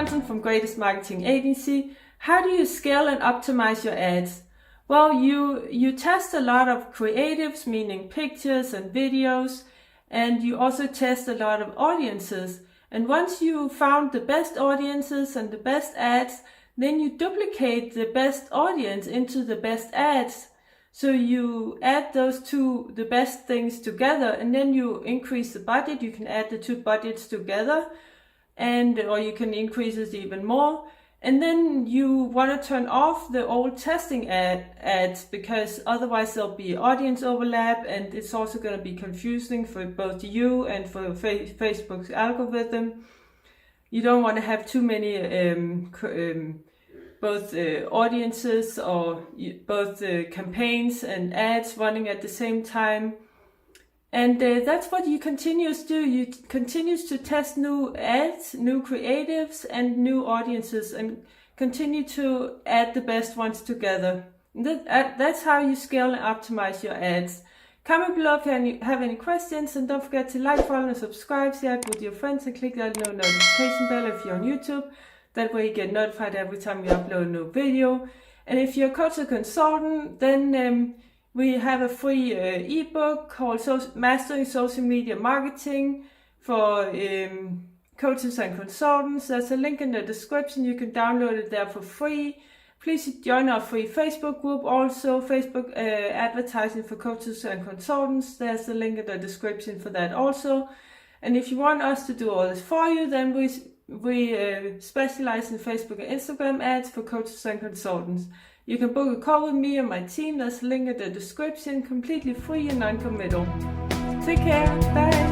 Content from Greatest Marketing Agency. How do you scale and optimize your ads? Well, you test a lot of creatives, meaning pictures and videos, and you also test a lot of audiences. And once you found the best audiences and the best ads, then you duplicate the best audience into the best ads. So you add those two, the best things together, and then you increase the budget. You can add the two budgets together, or you can increase it even more. And then you want to turn off the old testing ads, because otherwise there'll be audience overlap, and it's also going to be confusing for both you and for Facebook's algorithm. You don't want to have too many both audiences or both campaigns and ads running at the same time. And that's what you continues to do. You continues to test new ads, new creatives, and new audiences, and continue to add the best ones together. That's how you scale and optimize your ads. Comment below if you have any questions, and don't forget to like, follow, and subscribe, share it with your friends, and click that little notification bell if you're on YouTube. That way you get notified every time we upload a new video. And if you're a coach or consultant, then we have a free ebook called Mastering Social Media Marketing for coaches and consultants. There's a link in the description. You can download it there for free. Please join our free Facebook group, also Facebook advertising for coaches and consultants. There's a link in the description for that also. And if you want us to do all this for you, then we specialize in Facebook and Instagram ads for coaches and consultants. You can book a call with me or my team. There's a link in the description, completely free and non-committal. Take care. Bye.